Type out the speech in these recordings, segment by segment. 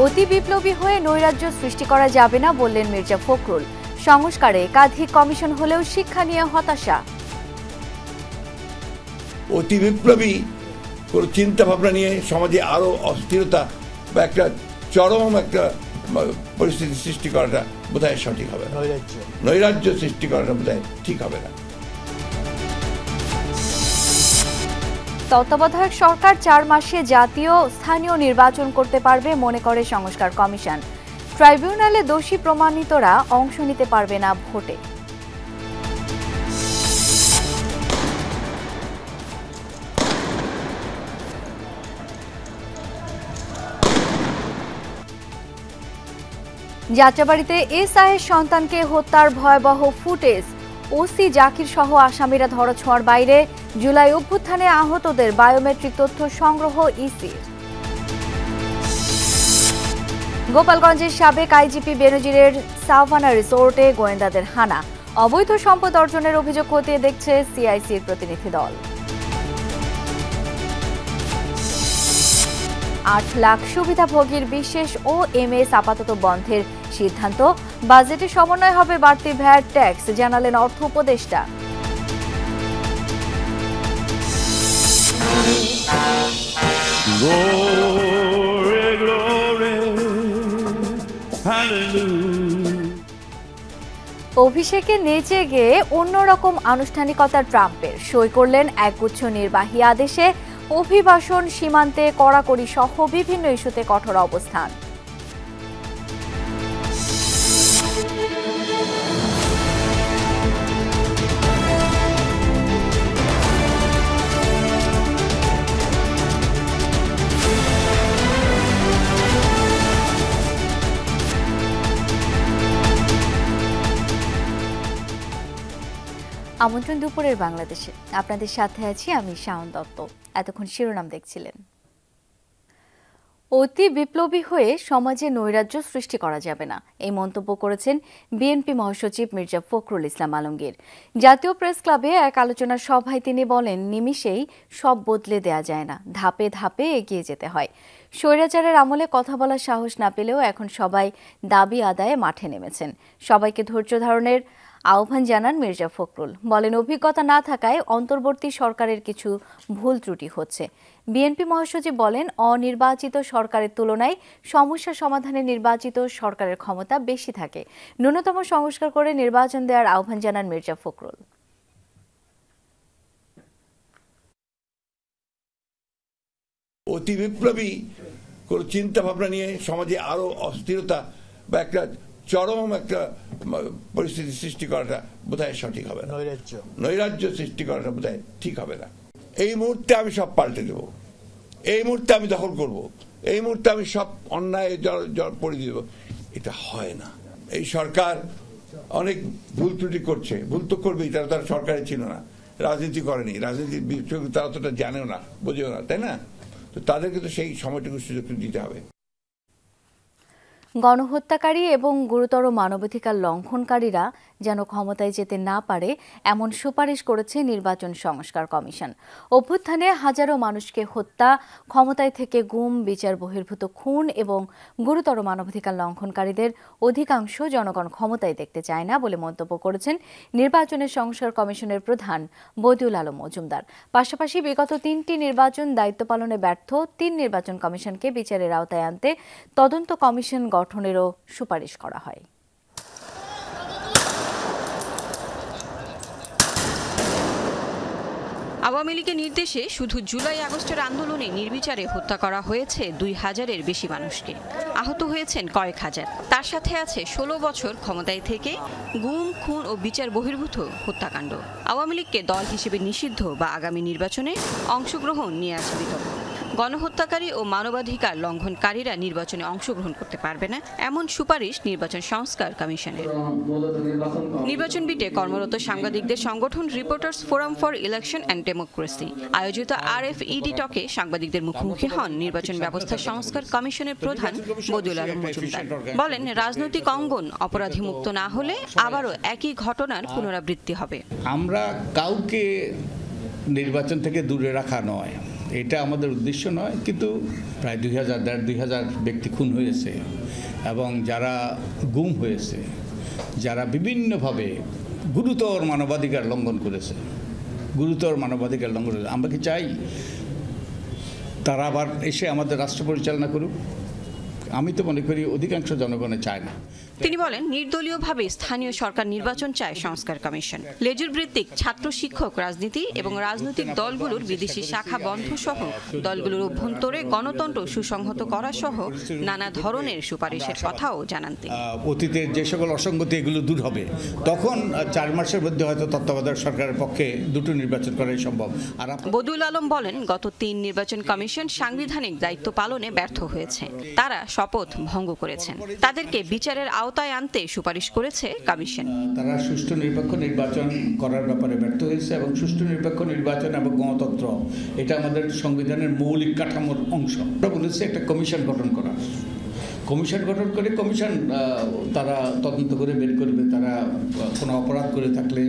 অতি বিপ্লবী হয়ে নৈরাজ্য সৃষ্টি করা যাবে না বললেন মির্জা ফখরুল। সংস্কারে একাধিক কমিশন হলেও শিক্ষা নিয়ে হতাশা। অতি বিপ্লবী কোনো চিন্তা ভাবনা নিয়ে সমাজে আরো অস্থিরতা বা একটা চরম একটা পরিস্থিতি সৃষ্টি করাটা বোধহয় সঠিক হবে না। নৈরাজ্য সৃষ্টি করাটা বোধহয় ঠিক হবে না। তত্ত্বাবধায়ক সরকার 4 মাসে জাতীয় স্থানীয় নির্বাচন করতে পারবে মনে করে সংস্কার কমিশন। ট্রাইব্যুনালে দোষী প্রমাণিতরা অংশ নিতে পারবে না ভোটে। যাত্রাবাড়িতে এসআইয়ের সন্তানকে হত্যার ভয়াবহ ফুটেজ। ওসি জাকির সহ আসামিরা ধরাছোঁয়ার বাইরে। জুলাই অভ্যুত্থানে আহতদের বায়োমেট্রিক তথ্য সংগ্রহ ইসির। গোপালগঞ্জের সাবেক আইজিপি বেনজিরের সাভানা রিসোর্টে গোয়েন্দাদের হানা। অবৈধ সম্পদ অর্জনের অভিযোগ খতিয়ে দেখছে সিআইসির প্রতিনিধি দল। 8 লাখ সুবিধাভোগীর বিশেষ ওএমএস আপাতত বন্ধের সিদ্ধান্ত। বাজেটে সমন্বয় হবে বাড়তি ভ্যাট ট্যাক্স, জানালেন অর্থ উপদেষ্টা। অভিষেকে নেচে গিয়ে অন্যরকম আনুষ্ঠানিকতা ট্রাম্পের। সই করলেন একগুচ্ছ নির্বাহী আদেশে। অভিবাসন, সীমান্তে কড়াকড়ি সহ বিভিন্ন ইস্যুতে কঠোর অবস্থান। আমন্ত্রণ দুপুরের বাংলাদেশে। আপনাদের সাথে আছি আমি শাওন দত্ত। এতক্ষণ শিরোনাম দেখছিলেন। অতি বিপ্লবী হয়ে সমাজে নৈরাজ্য সৃষ্টি করা যাবে না, এই মন্তব্য করেছেন বিএনপি মহাসচিব মির্জা ফখরুল ইসলাম আলমগীর। জাতীয় প্রেস ক্লাবে এক আলোচনা সভায় তিনি বলেন, নিমিষেই সব বদলে দেয়া যায় না, ধাপে ধাপে এগিয়ে যেতে হয়। স্বৈরাচারের আমলে কথা বলার সাহস না পেলেও এখন সবাই দাবি আদায়ে মাঠে নেমেছেন। সবাইকে ধৈর্য ধারণের আহ্বান জানান মির্জা ফখরুল। বলেন, অভিজ্ঞতা না থাকায় অন্তর্বর্তী সরকারের কিছু ভুল ত্রুটি হচ্ছে। বিএনপি মহাসচিব বলেন, অনির্বাচিত সরকারের তুলনায় সমস্যা সমাধানে নির্বাচিত সরকারের ক্ষমতা বেশি থাকে। ন্যূনতম সংস্কার করে নির্বাচন দেওয়ার আহ্বান জানান মির্জা ফখরুল। অতি বিপ্লবী কোন চিন্তা ভাবনা নিয়ে সমাজে আরো অস্থিরতা বা একটা চরম একটা পরিস্থিতি সৃষ্টি করাটা বোধহয় সঠিক হবে না। নৈরাজ্য সৃষ্টি করাটা বোধহয় ঠিক হবে না। এই মুহূর্তে আমি সব পাল্টে দেব, এই মুহূর্তে আমি দখল করব, এই মুহূর্তে আমি সব অন্যায় পড়ে দেব, এটা হয় না। এই সরকার অনেক ভুল ত্রুটি করছে, ভুল তো করবেই, তারা সরকারে ছিল না, রাজনীতি করেনি, রাজনীতির বিষয় তারা অতটা জানেও না, বোঝেও না, তাই না? তো তাদেরকে তো সেই সময়টুকু সুযোগ দিতে হবে। গণহত্যাকারী এবং গুরুতর মানবাধিকার লঙ্ঘনকারীরা যেন ক্ষমতায় যেতে না পারে এমন সুপারিশ করেছে নির্বাচন সংস্কার কমিশন। অভ্যুত্থানে হাজারো মানুষকে হত্যা, ক্ষমতায় থেকে গুম, বিচার বহির্ভূত খুন এবং গুরুতর মানবাধিকার লঙ্ঘনকারীদের অধিকাংশ জনগণ ক্ষমতায় দেখতে চায় না বলে মন্তব্য করেছেন নির্বাচনের সংস্কার কমিশনের প্রধান বদিউল আলম মজুমদার। পাশাপাশি বিগত 3টি নির্বাচন দায়িত্ব পালনে ব্যর্থ 3 নির্বাচন কমিশনকে বিচারের আওতায় আনতে তদন্ত কমিশন গঠনেরও সুপারিশ করা হয়। আওয়ামী লীগের নির্দেশে শুধু জুলাই আগস্টের আন্দোলনে নির্বিচারে হত্যা করা হয়েছে 2000-এর বেশি মানুষকে। আহত হয়েছেন কয়েক হাজার। তার সাথে আছে 16 বছর ক্ষমতায় থেকে গুম, খুন ও বিচার বহির্ভূত হত্যাকাণ্ড। আওয়ামী লীগকে দল হিসেবে নিষিদ্ধ বা আগামী নির্বাচনে অংশগ্রহণ নিয়ে আছে বিতর্ক। গণহত্যাকারী ও মানবাধিকার লঙ্ঘনকারীরা নির্বাচনে অংশগ্রহণ করতে পারবে না, এমন সুপারিশ নির্বাচন সংস্কার কমিশনের। নির্বাচন বিটে কর্মরত সাংবাদিকদের সংগঠন reporters forum for election and democracy আয়োজিত RFED টকে সাংবাদিকদের মুখোমুখি হন নির্বাচন ব্যবস্থা সংস্কার কমিশনের প্রধান বদিউল আলম মজুমদার। বলেন, রাজনৈতিক অঙ্গন অপরাধীমুক্ত না হলে আবারও একই ঘটনার পুনরাবৃত্তি হবে। আমরা কাউকে নির্বাচন থেকে দূরে রাখা নয়, এটা আমাদের উদ্দেশ্য নয়, কিন্তু প্রায় 2000 ব্যক্তি খুন হয়েছে এবং যারা গুম হয়েছে, যারা বিভিন্নভাবে গুরুতর মানবাধিকার লঙ্ঘন করেছে, আমরা কি চাই তারা আবার এসে আমাদের রাষ্ট্র পরিচালনা করুক? আমি তো মনে করি অধিকাংশ জনগণে চায় না। তিনি বলেন, নির্দলীয়ভাবে স্থানীয় সরকার নির্বাচন চায় সংস্কার কমিশন। লেজুর ভিত্তিক ছাত্র শিক্ষক রাজনীতি এবং রাজনৈতিক দলগুলোর বিদেশি শাখা বন্ধ সহ দলগুলোর অভ্যন্তরে গণতন্ত্র সুসংহত করা সহ নানা ধরনের সুপারিশের কথাও জানান তিনি। অতীতের যে সকল অসঙ্গতি এগুলো দূর হবে, তখন 4 মাসের মধ্যে হয়তো তত্ত্বাবধায়ক সরকারের পক্ষে 2টো নির্বাচন করাই সম্ভব। আর বদুল আলম বলেন, গত 3 নির্বাচন কমিশন সাংবিধানিক দায়িত্ব পালনে ব্যর্থ হয়েছে। তারা শপথ ভঙ্গ করেছেন। তাদেরকে বিচারের আওতায় আনতে সুপারিশ করেছে কমিশন। তারা সুষ্ঠু নিরপেক্ষ নির্বাচন করার ব্যাপারে ব্যর্থ হয়েছে এবং সুষ্ঠু নিরপেক্ষ নির্বাচন এবং গণতন্ত্র এটা আমাদের সংবিধানের মৌলিক কাঠামোর অংশ। আমরা বলেছি একটা কমিশন গঠন করা, কমিশন তারা তদন্ত করে বের করবে, তারা কোনো অপরাধ করে থাকলে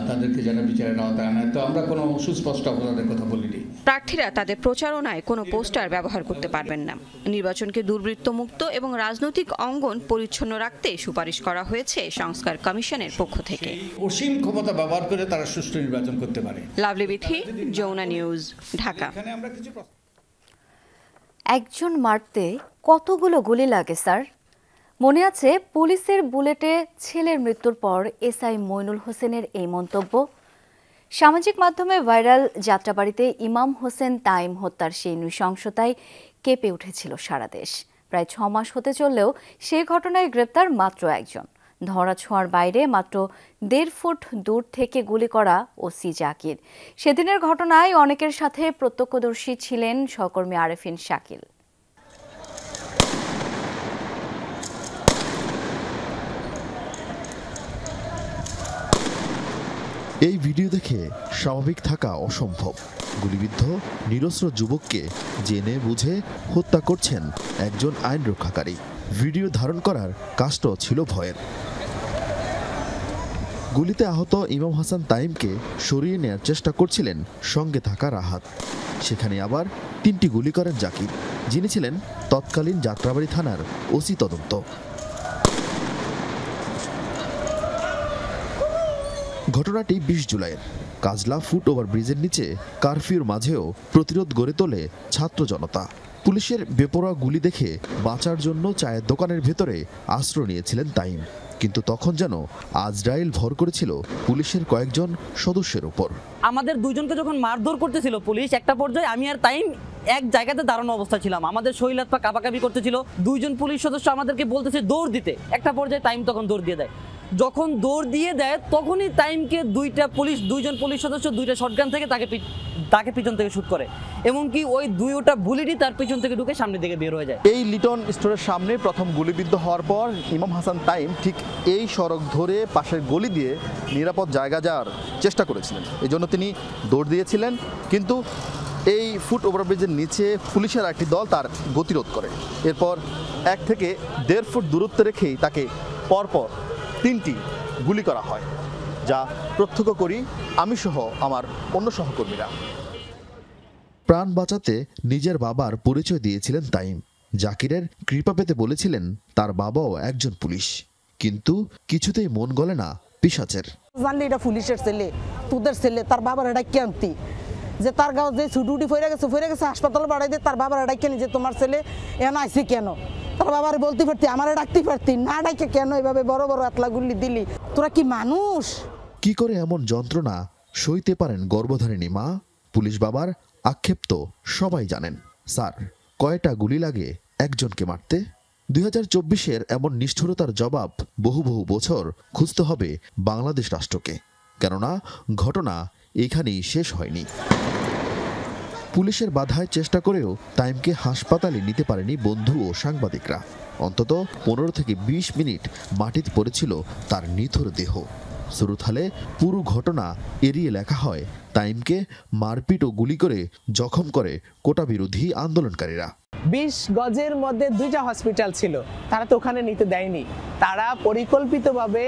তাদেরকে যেন বিচারের আওতায় আনায়। তো আমরা কোনো সুস্পষ্ট অপরাধের কথা বলিনি। প্রার্থীরা তাদের প্রচারণায় কোনো পোস্টার ব্যবহার করতে পারবেন না। নির্বাচনকে দুর্বৃত্তমুক্ত এবং রাজনৈতিক অঙ্গন পরিচ্ছন্ন রাখতে সুপারিশ করা হয়েছে সংস্কার কমিশনের পক্ষ থেকে। অসীম ক্ষমতা ব্যবহার করে তারা সুষ্ঠু নির্বাচন করতে পারে। লাভলি বিথি, যমুনা নিউজ, ঢাকা। একজন মারতে কতগুলো গুলি লাগে স্যার? মনে আছে পুলিশের বুলেটে ছেলের মৃত্যুর পর এসআই মইনুল হোসেনের এই মন্তব্য? সামাজিক মাধ্যমে ভাইরাল যাত্রাবাড়িতে ইমাম হোসেন তাইম হত্যার সেই নৃশংসতায় কেঁপে উঠেছিল সারা দেশ। প্রায় 6 মাস হতে চললেও সেই ঘটনায় গ্রেপ্তার মাত্র একজন। ধরাছোঁয়ার বাইরে মাত্র 1.5 ফুট দূর থেকে গুলি করা ওসি জাকির। সেদিনের ঘটনায় অনেকের সাথে প্রত্যক্ষদর্শী ছিলেন সহকর্মী আরেফিন শাকিল। এই ভিডিও দেখে স্বাভাবিক থাকা অসম্ভব। গুলিবিদ্ধ নিরস্ত্র যুবককে জেনে বুঝে হত্যা করছেন একজন আইন রক্ষাকারী। ভিডিও ধারণ করার কাজটাও ছিল ভয়ের। গুলিতে আহত ইমাম হাসান তাইমকে সরিয়ে নেয়ার চেষ্টা করছিলেন সঙ্গে থাকা রাহাত। সেখানে আবার 3টি গুলি করেন জাকির, যিনি ছিলেন তৎকালীন যাত্রাবাড়ি থানার ওসি তদন্ত। ঘটনাটি 20 জুলাইয়ের। কাজলা ফুট ওভার ব্রিজের নিচে কারফিউর মাঝেও প্রতিরোধ গড়ে তোলে ছাত্র জনতা। পুলিশের বেপরোয়া গুলি দেখে বাঁচার জন্য চায়ের দোকানের ভেতরে আশ্রয় নিয়েছিলেন তাইম, কিন্তু তখন যেন আজরাইল ভর করেছিল পুলিশের কয়েকজন সদস্যের উপর। আমাদের দুইজনকে যখন মারধর করতেছিল পুলিশ, একটা পর্যায়ে আমি আর তাইম এক জায়গাতে দাঁড়ানো অবস্থা ছিলাম। আমাদের শরীর হাত পা কাঁপাকাঁপি করতেছিল। 2 জন পুলিশ সদস্য আমাদেরকে বলতেছে দৌড় দিতে। একটা পর্যায়ে তাইম তখন দৌড় দিয়ে দেয়। যখন দৌড় দিয়ে দেয় তখনই তাইমকে 2 জন পুলিশ সদস্য 2টা শটগান থেকে তাকে পিছন থেকে শুট করে। এমনকি ওই 2টা বুলেটই তার পিছন থেকে ঢুকে সামনের দিকে বের হয়ে যায়। এই লিটন স্টোরের সামনে প্রথম গুলিবিদ্ধ হওয়ার পর ইমাম হাসান তাইম ঠিক এই সড়ক ধরে পাশের গলি দিয়ে নিরাপদ জায়গা যাওয়ার চেষ্টা করেছিলেন। এই জন্য তিনি দৌড় দিয়েছিলেন, কিন্তু এই ফুট ওভারব্রিজের নিচে পুলিশের একটি দল তার গতিরোধ করে। এরপর 1 থেকে 1.5 ফুট দূরত্বে রেখেই তাকে পরপর 3টি গুলি করা হয়, যা প্রত্যক্ষ করি আমি সহ আমার অন্য সহকর্মীরা। প্রাণ বাঁচাতে নিজের বাবার পরিচয় দিয়েছিলেন তাইম। জাকিরের কৃপা পেতে বলেছিলেন তার বাবাও একজন পুলিশ, কিন্তু কিছুতেই মন গলে না পিশাচের। জানলি এটা পুলিশের ছেলে, তোদের ছেলে, তার বাবার এটা কেমতি যে তার গাঁও যে ছুটুটি ফিরে গেছে হাসপাতালে বাড়াই দিয়ে তার বাবার এটা কেন যে তোমার ছেলে এন আইসি কেন? তার বাবার বলতে পারতি, আমারে ডাকতে পারতি না, ডাকে কেন এভাবে বড় বড় আতলা গুলি দিলি? তোরা কি মানুষ? কি করে এমন যন্ত্রণা সইতে পারেন গর্ভধারিণী মা? পুলিশ বাবার আক্ষেপ তো সবাই জানেন। স্যার, কয়টা গুলি লাগে একজনকে মারতে? 2024-এর এমন নিষ্ঠুরতার জবাব বহু বছর খুঁজতে হবে বাংলাদেশ রাষ্ট্রকে, কেননা ঘটনা এখানেই শেষ হয়নি। পুলিশের বাধায় চেষ্টা করেও তাইমকে হাসপাতালে নিতে পারেনি বন্ধু ও সাংবাদিকরা। অন্তত 15 থেকে 20 মিনিট মাটিতে পড়েছিল তার নিথর দেহ। সুরুথালে পুরো ঘটনা এড়িয়ে লেখা হয় তাইমকে মারপিট ও গুলি করে জখম করে কোটা বিরোধী আন্দোলনকারীরা। 20 গজের মধ্যে 2টা হসপিটাল ছিল, তারা তো ওখানে নিতে দেয়নি। তারা পরিকল্পিতভাবে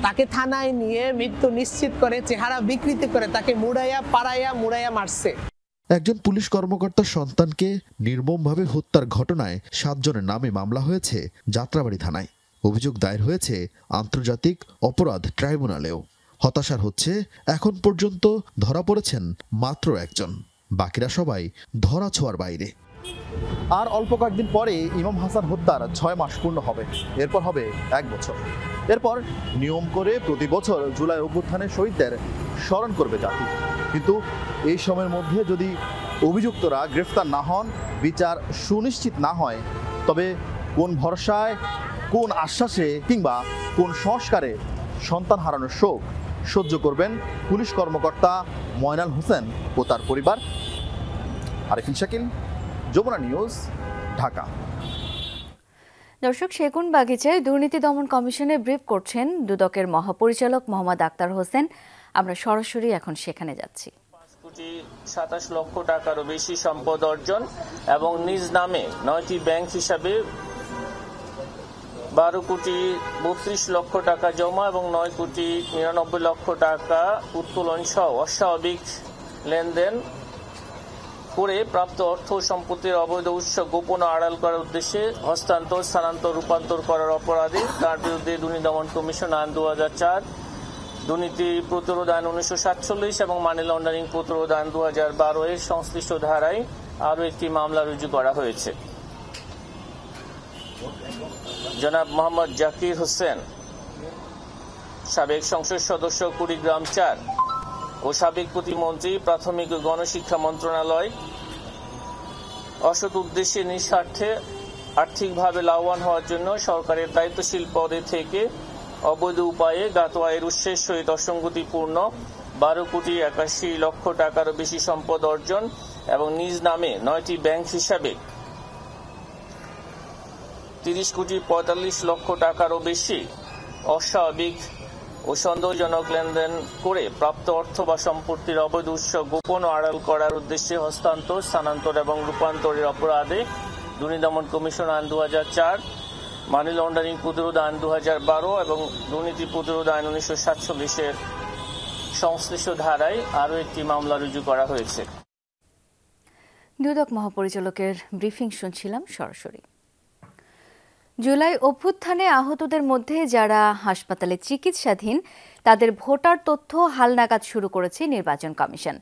তাকে থানায় নিয়ে মৃত্যু নিশ্চিত করে চেহারা বিকৃতি করে তাকে মুড়াইয়া মারছে। একজন পুলিশ কর্মকর্তার সন্তানকে নির্মমভাবে হত্যার ঘটনায় 7 জনের নামে মামলা হয়েছে যাত্রাবাড়ী থানায়। অভিযোগ দায়ের হয়েছে আন্তর্জাতিক অপরাধ ট্রাইব্যুনালেও। হতাশার হচ্ছে এখন পর্যন্ত ধরা পড়েছেন মাত্র 1 জন, বাকিরা সবাই ধরা ছোঁয়ার বাইরে। আর অল্প কয়েকদিন পরে ইমাম হাসান হত্যার 6 মাস পূর্ণ হবে, এরপর হবে 1 বছর। এরপর নিয়ম করে প্রতি বছর জুলাই অভ্যুত্থানের শহীদদের স্মরণ করবে জাতি। কিন্তু এই সময়ের মধ্যে যদি অভিযুক্তরা গ্রেফতার না হন, বিচার সুনিশ্চিত না হয়, তবে কোন ভরসায়, কোন আশ্বাসে কিংবা কোন সংস্কারে সন্তান হারানোর শোক সহ্য করবেন পুলিশ কর্মকর্তা ময়নাল হোসেন ও তার পরিবার? আরিফিন শাকিল, যমুনা নিউজ, ঢাকা। দর্শক, সেগুনবাগিচায় দুর্নীতি দমন কমিশনে ব্রিফ করছেন দুদকের মহাপরিচালক মোহাম্মদ আক্তার হোসেন। আমরা সরাসরি এখন সেখানে যাচ্ছি। 5,27 লক্ষ টাকারও বেশি সম্পদ অর্জন এবং নিজ নামে 9টি ব্যাংক হিসাবে 12,32 লক্ষ টাকা জমা এবং 9,99 লক্ষ টাকা উত্তোলন সহ অস্বাভাবিক লেনদেন করে প্রাপ্ত অর্থ সম্পত্তির অবৈধ উৎস গোপন আড়াল করার উদ্দেশ্যে হস্তান্তর, স্থানান্তর, রূপান্তর করার অপরাধে তার বিরুদ্ধে দুর্নীতি দমন কমিশন আইন 2004, দুর্নীতি প্রতিরোধ আইন 1947 এবং মানি লন্ডারিং প্রতিরোধ আইন 2012 এর সংশ্লিষ্ট ধারায় আরও একটি মামলা রুজু করা হয়েছে। জনাব মোহাম্মদ জাকির হোসেন, সাবেক সংসদ সদস্য, কুড়িগ্রাম 4 ও সাবেক প্রতিমন্ত্রী, প্রাথমিক ও গণশিক্ষা মন্ত্রণালয়, অসৎ উদ্দেশ্যে নিঃস্বার্থে আর্থিকভাবে লাভবান হওয়ার জন্য সরকারের দায়িত্বশীল পদে থেকে অবৈধ উপায়ে জ্ঞাত আয়ের উৎসের সহিত অসঙ্গতিপূর্ণ 12,81 লক্ষ টাকারও বেশি সম্পদ অর্জন এবং নিজ নামে 9টি ব্যাংক হিসাবে 30,45 লক্ষ টাকারও বেশি অস্বাভাবিক ও সন্দেহজনক লেনদেন করে প্রাপ্ত অর্থ বা সম্পত্তির অবৈধ উৎস গোপন ও আড়াল করার উদ্দেশ্যে হস্তান্তর, স্থানান্তর এবং রূপান্তরের অপরাধে দুর্নীতি দমন কমিশন আইন 2004, মানি লন্ডারিং প্রতিরোধ আইন 2012 এবং দুর্নীতি প্রতিরোধ আইন 1947 এর সংশ্লিষ্ট ধারায় আরও একটি মামলা রুজু করা হয়েছে। দুদক মহাপরিচালকের ব্রিফিং শুনছিলাম সরাসরি। জুলাই অভ্যুত্থানে আহতদের মধ্যে যারা হাসপাতালে চিকিৎসাধীন তাদের ভোটার তথ্য হালনাগাদ শুরু করেছে নির্বাচন কমিশন।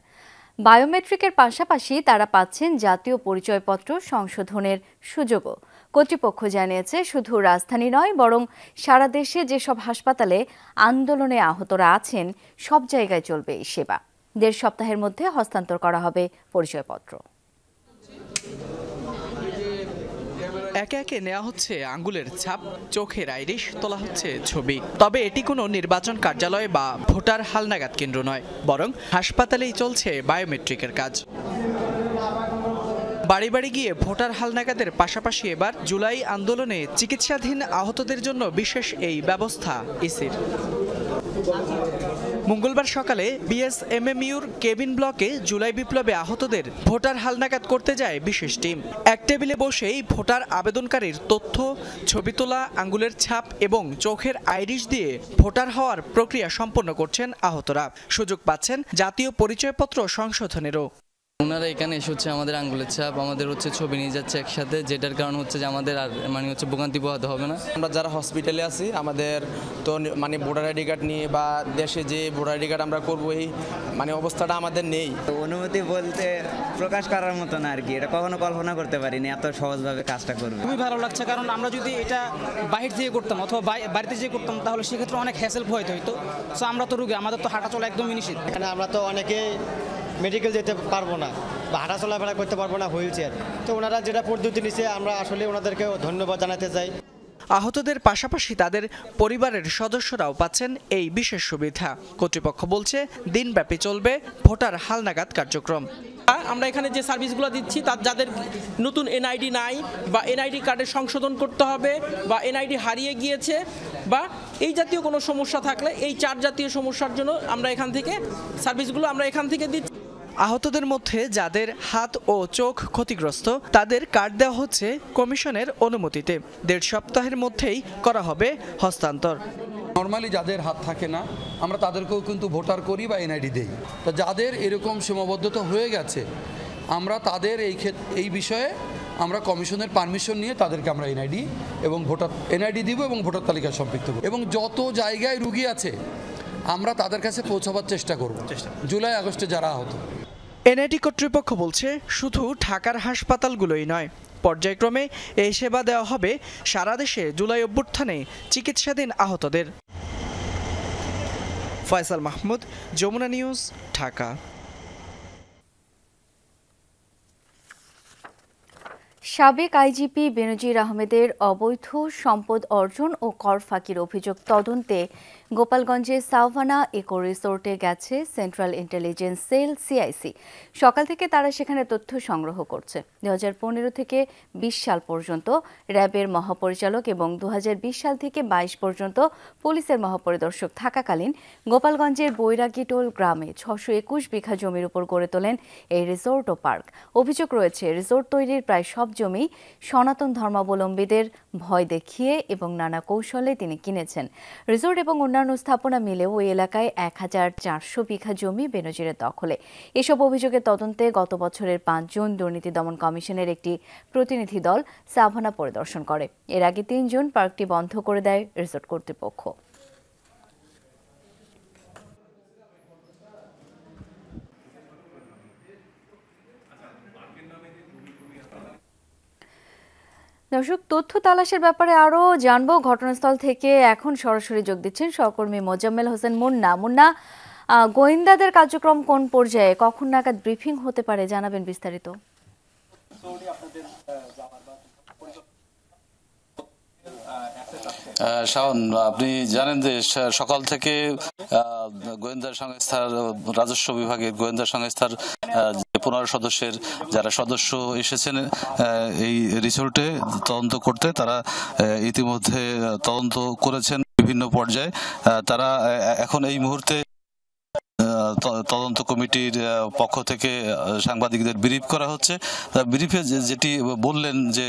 বায়োমেট্রিকের পাশাপাশি তারা পাচ্ছেন জাতীয় পরিচয়পত্র সংশোধনের সুযোগও। কর্তৃপক্ষ জানিয়েছে শুধু রাজধানী নয়, বরং সারা দেশে যেসব হাসপাতালে আন্দোলনে আহতরা আছেন সব জায়গায় চলবে এই সেবা। 1.5 সপ্তাহের মধ্যে হস্তান্তর করা হবে পরিচয়পত্র। একে একে নেওয়া হচ্ছে আঙ্গুলের ছাপ, চোখের আইরিশ, তোলা হচ্ছে ছবি। তবে এটি কোনো নির্বাচন কার্যালয় বা ভোটার হালনাগাদ কেন্দ্র নয়, বরং হাসপাতালেই চলছে বায়োমেট্রিকের কাজ। বাড়ি বাড়ি গিয়ে ভোটার হালনাগাদের পাশাপাশি এবার জুলাই আন্দোলনে চিকিৎসাধীন আহতদের জন্য বিশেষ এই ব্যবস্থা ইসির। মঙ্গলবার সকালে বিএসএমএমইউর কেবিন ব্লকে জুলাই বিপ্লবে আহতদের ভোটার হালনাগাদ করতে যায় বিশেষ টিম। এক টেবিলে বসেই ভোটার আবেদনকারীর তথ্য, ছবি তোলা, আঙ্গুলের ছাপ এবং চোখের আইরিশ দিয়ে ভোটার হওয়ার প্রক্রিয়া সম্পন্ন করছেন আহতরা। সুযোগ পাচ্ছেন জাতীয় পরিচয়পত্র সংশোধনেরও। ওনারা এখানে এসে হচ্ছে আমাদের আঙ্গুলের ছাপ, আমাদের হচ্ছে ছবি নিয়ে যাচ্ছে একসাথে, যেটার কারণ হচ্ছে যে আমাদের আর ভোগান্তি পোহাতে হবে না। আমরা যারা হসপিটালে আছি আমাদের তো ভোটার আইডি কার্ড নিয়ে বা দেশে যে ভোটার আইডি কার্ড আমরা করবো এই অবস্থাটা আমাদের নেই। অনুভূতি বলতে প্রকাশ করার মতো না আর কি, এটা কখনো কল্পনা করতে পারিনি এত সহজভাবে কাজটা করবে। খুবই ভালো লাগছে, কারণ আমরা যদি এটা বাহির থেকে করতাম অথবা বাড়িতে যেয়ে করতাম তাহলে সেক্ষেত্রে অনেক হ্যাসেল হইতে হইতো। সো আমরা তো রুগী, আমাদের তো হাঁটা চলা একদমই নিষিদ্ধ। এখানে আমরা তো অনেকে মেডিকেল যেতে পারবো না বা হাঁটা চলাফেরা করতে পারবো না, হুইল চেয়ার। তো ওনারা যেটা পদ্ধতি নিচ্ছে আমরা আসলে ওনাদেরকে ধন্যবাদ জানাতে চাই। আহতদের পাশাপাশি তাদের পরিবারের সদস্যরাও পাচ্ছেন এই বিশেষ সুবিধা। কর্তৃপক্ষ বলছে দিনব্যাপী চলবে ভোটার হালনাগাদ কার্যক্রম। আমরা এখানে যে সার্ভিসগুলো দিচ্ছি তার যাদের নতুন এনআইডি নাই বা এনআইডি কার্ডের সংশোধন করতে হবে বা এনআইডি হারিয়ে গিয়েছে বা এই জাতীয় কোনো সমস্যা থাকলে এই 4 জাতীয় সমস্যার জন্য আমরা এখান থেকে সার্ভিসগুলো দিচ্ছি। আহতদের মধ্যে যাদের হাত ও চোখ ক্ষতিগ্রস্ত তাদের কার্ড দেওয়া হচ্ছে কমিশনের অনুমতিতে। 1.5 সপ্তাহের মধ্যেই করা হবে হস্তান্তর। নর্মালি যাদের হাত থাকে না আমরা তাদেরকেও কিন্তু ভোটার করি বা এনআইডি দেই। তো যাদের এরকম সীমাবদ্ধতা হয়ে গেছে আমরা তাদের এই বিষয়ে আমরা কমিশনের পারমিশন নিয়ে তাদেরকে আমরা এনআইডি এবং এনআইডি দিব এবং ভোটার তালিকায় সম্পৃক্ত করব এবং যত জায়গায় রুগী আছে আমরা তাদের কাছে পৌঁছাবার চেষ্টা করব জুলাই আগস্টে যারা আহত। এনআইডি কর্তৃপক্ষ বলছে শুধু ঢাকার হাসপাতালগুলোই নয়, পর্যায়ক্রমে এই সেবা দেওয়া হবে সারা দেশে জুলাই অভ্যুত্থানে চিকিৎসাধীন আহতদের। ফয়সাল মাহমুদ, যমুনা নিউজ, ঢাকা। সাবেক আইজিপি বেনজির আহমেদের অবৈধ সম্পদ অর্জন ও কর ফাঁকির অভিযোগ তদন্তে গোপালগঞ্জের সাভানা ইকো রিসোর্টে গেছে সেন্ট্রাল ইন্টেলিজেন্স সেল সিআইসি। সকাল থেকে তারা সেখানে তথ্য সংগ্রহ করছে। 2015 থেকে 20 সাল পর্যন্ত র্যাবের মহাপরিচালক এবং 2020 সাল থেকে 22 পর্যন্ত পুলিশের মহাপরিদর্শক থাকাকালীন গোপালগঞ্জের বৈরাগীটোল গ্রামে 621 বিঘা জমির উপর গড়ে তোলেন এই রিসোর্ট ও পার্ক। অভিযোগ রয়েছে রিসোর্ট তৈরির প্রায় সব জমি সনাতন ধর্মাবলম্বীদের ভয় দেখিয়ে এবং নানা কৌশলে তিনি কিনেছেন। রিসোর্ট এবং অন্যান্য স্থাপনা মিলেও ওই এলাকায় 1400 বিঘা জমি বেনজিরের দখলে। এসব অভিযোগের তদন্তে গত বছরের 5 জুন দুর্নীতি দমন কমিশনের একটি প্রতিনিধি দল সাভানা পরিদর্শন করে। এর আগে 3 জুন পার্কটি বন্ধ করে দেয় রিসোর্ট কর্তৃপক্ষ। দর্শক, তথ্য তালাশের ব্যাপারে আরো জানবো। ঘটনাস্থল থেকে এখন সরাসরি যোগ দিচ্ছেন সহকর্মী মোজাম্মেল হোসেন মুন্না। গোয়েন্দাদের কার্যক্রম কোন পর্যায়ে, কখন নাগাদ ব্রিফিং হতে পারে, জানাবেন বিস্তারিত। শাওন, আপনি জানেন যে সকাল থেকে গোয়েন্দা সংস্থার রাজস্ব বিভাগের গোয়েন্দা সংস্থার 15 সদস্যের যারা সদস্য এসেছেন এই রিসোর্টে তদন্ত করতে, তারা ইতিমধ্যে তদন্ত করেছেন বিভিন্ন পর্যায়ে। তারা এখন এই মুহূর্তে তদন্ত কমিটির পক্ষ থেকে সাংবাদিকদের ব্রিফ করা হচ্ছে। ব্রিফে যেটি বললেন যে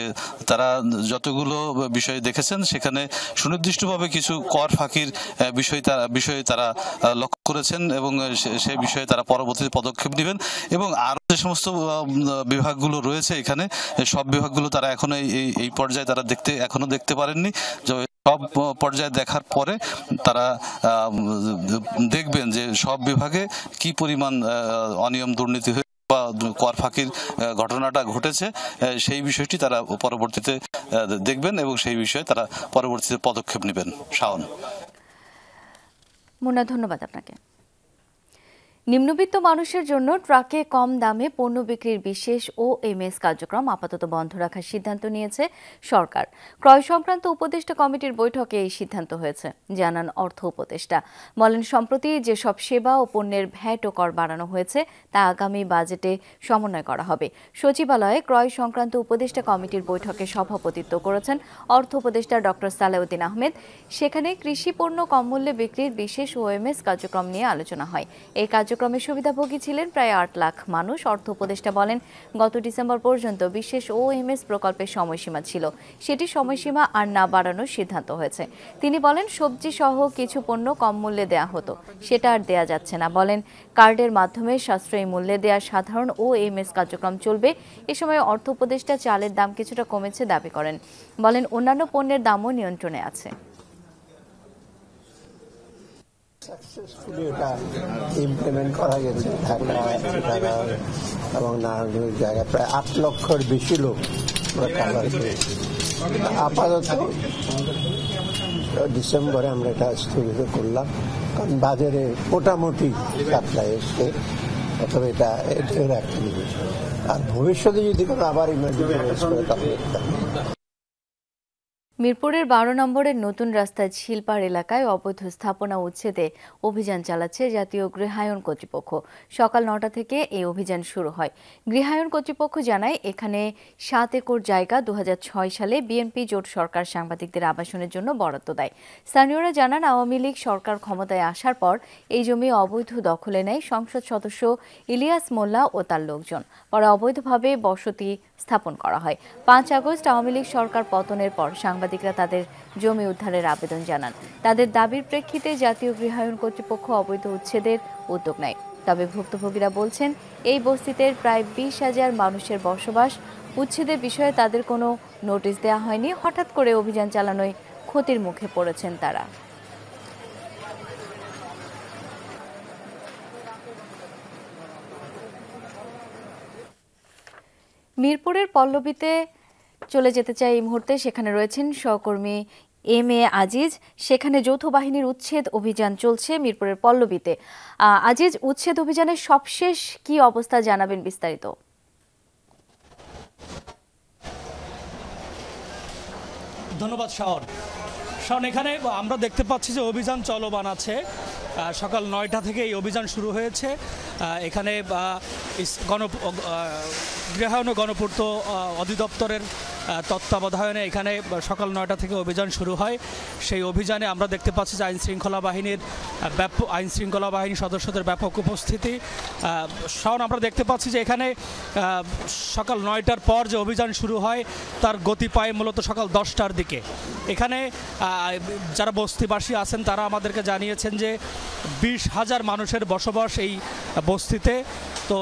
তারা যতগুলো বিষয় দেখেছেন সেখানে সুনির্দিষ্টভাবে কিছু কর ফাঁকির বিষয়ে তারা লক্ষ্য করেছেন এবং সেই বিষয়ে তারা পরবর্তীতে পদক্ষেপ নেবেন এবং আরো যে সমস্ত বিভাগগুলো রয়েছে এখানে সব বিভাগগুলো তারা এখন এই পর্যায়ে তারা এখনো দেখতে পারেননি। সব পর্যায়ে দেখার পরে তারা দেখবেন যে সব বিভাগে কি পরিমাণ অনিয়ম দুর্নীতি হয়ে বা কর ফাঁকির ঘটনাটা ঘটেছে সেই বিষয়টি তারা পরবর্তীতে দেখবেন এবং সেই বিষয়ে তারা পরবর্তীতে পদক্ষেপ নেবেন। শাওন, মুন্না, ধন্যবাদ আপনাকে। নিম্নবিত্ত মানুষের জন্য ট্রাকে কম দামে পণ্য বিক্রির বিশেষ OMS কার্যক্রম আপাতত বন্ধ রাখার সিদ্ধান্ত নিয়েছে সরকার। ক্রয় সংক্রান্ত উপদেষ্টা কমিটির বৈঠকে এই সিদ্ধান্ত হয়েছে, জানান অর্থ উপদেষ্টা। বলেন, সম্প্রতি যেসব সেবা ও পণ্যের ভ্যাট ও কর বাড়ানো হয়েছে তা আগামী বাজেটে সমন্বয় করা হবে। সচিবালয়ে ক্রয় সংক্রান্ত উপদেষ্টা কমিটির বৈঠকে সভাপতিত্ব করেছেন অর্থ উপদেষ্টা ডক্টর সালেউদ্দিন আহমেদ। সেখানে কৃষি পণ্য কম মূল্যে বিক্রির বিশেষ OMS কার্যক্রম নিয়ে আলোচনা হয়। এই কার্যক্রমে সুবিধাভোগী ছিলেন প্রায় 8 লাখ মানুষ। অর্থ উপদেষ্টা বলেন, গত ডিসেম্বর পর্যন্ত বিশেষ OMS প্রকল্পের সময়সীমা ছিল, সেটি সময়সীমা আর না বাড়ানোর সিদ্ধান্ত হয়েছে। তিনি বলেন, সবজি সহ কিছু পণ্য কম মূল্যে দেয়া হতো, সেটা আর দেয়া যাচ্ছে না। বলেন, কার্ডের মাধ্যমে সাশ্রয়ী মূল্যে দেয়া সাধারণ OMS কার্যক্রম চলবে। এ সময় অর্থ উপদেষ্টা চালের দাম কিছুটা কমেছে দাবি করেন। বলেন, অন্যান্য পণ্যের দামও নিয়ন্ত্রণে আছে। সাকসেসফুলি এটা ইমপ্লিমেন্ট করা গেছে ঢাকা এবং নানান জায়গায় প্রায় 8 লক্ষের বেশি লোক কাভার করেছে। আপাতত ডিসেম্বরে আমরা এটা স্থগিত করলাম, কারণ বাজারে মোটামুটি সাপ্লাই এসছে, অথবা এটা এর একটা জিনিস। আর ভবিষ্যতে যদি কোনো আবার ইমার্জেন্সি করে তাহলে মিরপুরের 12 নম্বরের নতুন রাস্তা ঝিলপাড় এলাকায় অবৈধ স্থাপনা উচ্ছেদে অভিযান চালাচ্ছে জাতীয় গৃহায়ন কর্তৃপক্ষ। সকাল 9টা থেকে এই অভিযান শুরু হয়। গৃহায়ন কর্তৃপক্ষ জানায়, এখানে 7 একর জায়গা 2006 সালে বিএনপি জোট সরকার সাংবাদিকদের আবাসনের জন্য বরাদ্দ দেয়। স্থানীয়রা জানান, আওয়ামী লীগ সরকার ক্ষমতায় আসার পর এই জমি অবৈধ দখলে নেয় সংসদ সদস্য ইলিয়াস মোল্লা ও তার লোকজন। পরে অবৈধভাবে বসতি স্থাপন করা হয়। 5 আগস্ট আওয়ামী লীগ সরকার পতনের পর সাংবাদিকরা তাদের জমি উদ্ধারের আবেদন জানান। তাদের দাবির প্রেক্ষিতে জাতীয় গৃহায়ন কর্তৃপক্ষ অবৈধ উচ্ছেদের উদ্যোগ নেয়। তবে ভুক্তভোগীরা বলছেন এই বস্তিতে প্রায় 20,000 মানুষের বসবাস। উচ্ছেদের বিষয়ে তাদের কোনো নোটিশ দেওয়া হয়নি। হঠাৎ করে অভিযান চালানোয় ক্ষতির মুখে পড়েছেন তারা। মিরপুরের পল্লবীতে চলে যেতে চাই এই মুহূর্তে। সেখানে রয়েছেন সহকর্মী এম.এ. আজিজ। সেখানে যৌথ বাহিনীর উচ্ছেদ অভিযান চলছে মিরপুরের পল্লবীতে। আজিজ, উচ্ছেদ অভিযানের সবশেষ কি অবস্থা জানাবেন বিস্তারিত? ধন্যবাদ শাওন। এখানে আমরা দেখতে পাচ্ছি যে অভিযান চলমান আছে। সকাল 9টা থেকে এই অভিযান শুরু হয়েছে। এখানে গৃহায়ন ও গণপূর্ত অধিদপ্তরের তত্ত্বাবধানে এখানে সকাল 9টা থেকে অভিযান শুরু হয়। সেই অভিযানে আমরা দেখতে পাচ্ছি যে আইন শৃঙ্খলা বাহিনীর সদস্যদের ব্যাপক উপস্থিতি। আমরা দেখতে পাচ্ছি যে এখানে সকাল 9টার পর যে অভিযান শুরু হয় তার গতি পায় মূলত সকাল 10টার দিকে। এখানে যারা বস্তিবাসী আছেন তারা আমাদেরকে জানিয়েছেন যে 20,000 মানুষের বসবাস এই বস্তিতে। তো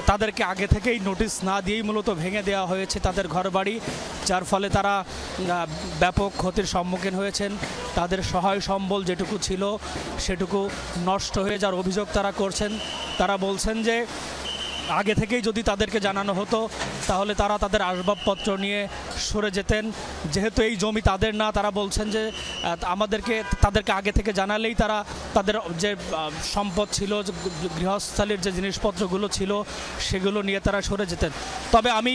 তাদেরকে আগে থেকেই নোটিশ না দিয়েই মূলত ভেঙে দেওয়া হয়েছে তাদের ঘরবাড়ি, যার ফলে তারা ব্যাপক ক্ষতির সম্মুখীন হয়েছেন। তাদের সহায় সম্বল যেটুকু ছিল সেটুকু নষ্ট হয়ে যাওয়ার অভিযোগ তারা করছেন। তারা বলছেন যে আগে থেকেই যদি তাদেরকে জানানো হতো তাহলে তারা তাদের আসবাবপত্র নিয়ে সরে যেতেন। যেহেতু এই জমি তাদের না, তারা বলছেন যে তাদেরকে আগে থেকে জানালেই তারা তাদের যে সম্পদ ছিল, গৃহস্থালির যে জিনিসপত্রগুলো ছিল সেগুলো নিয়ে তারা সরে যেতেন। তবে আমি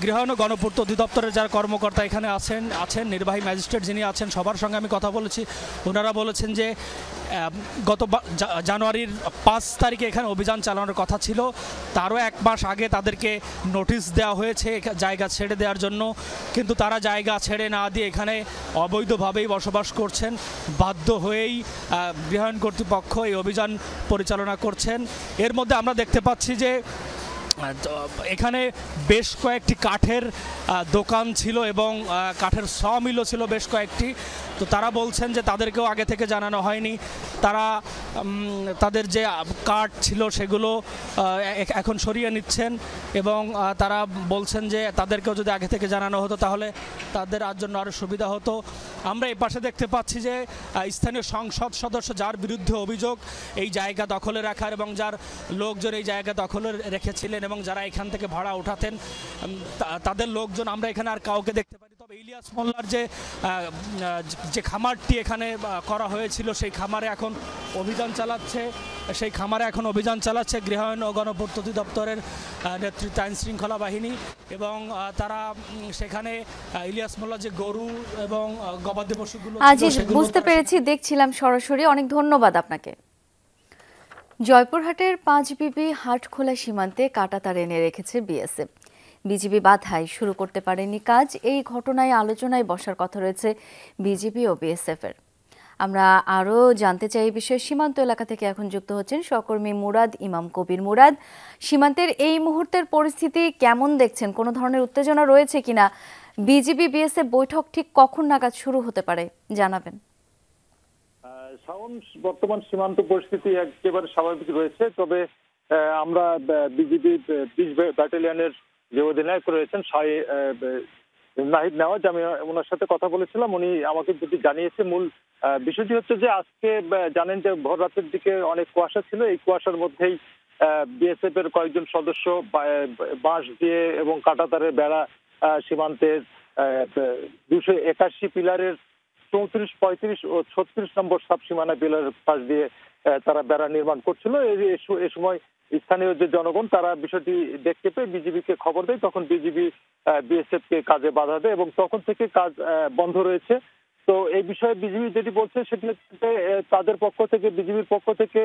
গৃহায়ন ও গণপূর্ত অধিদপ্তরের যারা কর্মকর্তা এখানে আছেন নির্বাহী ম্যাজিস্ট্রেট যিনি আছেন, সবার সঙ্গে আমি কথা বলেছি। ওনারা বলেছেন যে গত জানুয়ারির 5 তারিখে এখানে অভিযান চালানোর কথা ছিল, তারও 1 মাস আগে তাদেরকে নোটিশ দেওয়া হয়েছে জায়গা ছেড়ে দেওয়ার জন্য, কিন্তু তারা জায়গা ছেড়ে না দিয়ে এখানে অবৈধভাবেই বসবাস করছেন। বাধ্য হয়েই গৃহায়ন কর্তৃপক্ষ এই অভিযান পরিচালনা করছেন। এর মধ্যে আমরা দেখতে পাচ্ছি যে এখানে বেশ কয়েকটি কাঠের দোকান ছিল এবং কাঠের সমিলও ছিল বেশ কয়েকটি। তো তারা বলছেন যে তাদেরকেও আগে থেকে জানানো হয়নি। তারা তাদের যে কাঠ ছিল সেগুলো এখন সরিয়ে নিচ্ছেন এবং তারা বলছেন যে তাদেরকেও যদি আগে থেকে জানানো হতো তাহলে তাদের জন্য আরও সুবিধা হতো। আমরা এই পাশে দেখতে পাচ্ছি যে স্থানীয় সংসদ সদস্য যার বিরুদ্ধে অভিযোগ এই জায়গা দখলে রাখার এবং যার লোকজন এই জায়গা দখলে রেখেছিলেন এবং যারা এখান থেকে ভাড়া উঠাতেন তাদের লোকজন আমরা এখানে আর কাউকে দেখতে পারি। তবে ইলিয়াস মোল্লার যে খামারটি এখানে করা হয়েছিল সেই খামারে এখন অভিযান চালাচ্ছে গৃহায়ন ও গণপূর্ত অধিদপ্তরের নেতৃত্বে আইন শৃঙ্খলা বাহিনী এবং তারা সেখানে ইলিয়াস মোল্লার যে গরু এবং গবাদি পশুগুলো বুঝতে পেরেছি, দেখছিলাম সরাসরি। অনেক ধন্যবাদ আপনাকে। জয়পুরহাটের 5 বিবি হাটখোলা সীমান্তে কাঁটাতার এনে রেখেছে বিএসএফ। বিজিবি বাধায় শুরু করতে পারেনি কাজ। এই ঘটনায় আলোচনায় বসার কথা রয়েছে বিজিবি ও বিএসএফ এর। আমরা আরও জানতে চাই এই বিষয়ে। সীমান্ত এলাকা থেকে এখন যুক্ত হচ্ছেন সহকর্মী মুরাদ ইমাম কবির। মুরাদ, সীমান্তের এই মুহূর্তের পরিস্থিতি কেমন দেখছেন? কোনো ধরনের উত্তেজনা রয়েছে কিনা? বিজিবি বিএসএফ বৈঠক ঠিক কখন নাগাদ শুরু হতে পারে জানাবেন। বর্তমান সীমান্ত পরিস্থিতি একেবারে স্বাভাবিক রয়েছে। তবে আমরা বিজিবি 20 ব্যাটালিয়নের যে অধিনায়ক রয়েছেন নাহিদ নেওয়াজ, আমি ওনার সাথে কথা বলেছিলাম। উনি আমাকে যেটি জানিয়েছে, মূল বিষয়টি হচ্ছে যে আজকে জানেন যে ভোর রাতের দিকে অনেক কুয়াশা ছিল। এই কুয়াশার মধ্যেই বিএসএফ এর কয়েকজন সদস্য বাঁশ দিয়ে এবং কাঁটাতারের বেড়া সীমান্তের 281 পিলারের 34, 35 ও 36 নম্বর সাব সীমানা পিলারের পাশ দিয়ে তারা বেড়া নির্মাণ করছিল। এই সময় স্থানীয় যে জনগণ তারা বিষয়টি দেখতে পেয়ে বিজিবিকে খবর দেয়। তখন বিজিবি বিএসএফ কে কাজে বাধা দেয় এবং তখন থেকে কাজ বন্ধ রয়েছে। তো এই বিষয়ে বিজিবি যেটি বলছে সেটি হচ্ছে তাদের পক্ষ থেকে, বিজিবির পক্ষ থেকে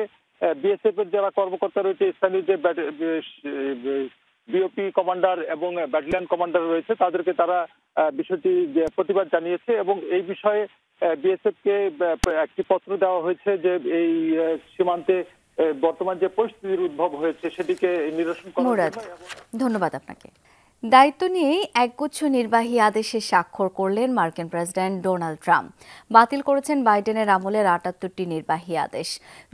বিএসএফ এর যারা কর্মকর্তা রয়েছে, স্থানীয় যে বিওপি কমান্ডার এবং ব্যাটালিয়ন কমান্ডার রয়েছে তাদেরকে তারা বিষয়টি প্রতিবাদ জানিয়েছে এবং এই বিষয়ে বিএসএফ কে একটি পত্র দেওয়া হয়েছে যে এই সীমান্তে বর্তমান যে পরিস্থিতির উদ্ভব হয়েছে সেটিকে নিরসন করার জন্য। ধন্যবাদ আপনাকে। দায়িত্ব নিয়েই একগুচ্ছ নির্বাহী আদেশে স্বাক্ষর করলেন মার্কিন প্রেসিডেন্ট ডোনাল্ড ট্রাম্প। বাতিল করেছেন বাইডেনের আমলের ৭৮টি নির্বাহী আদেশ।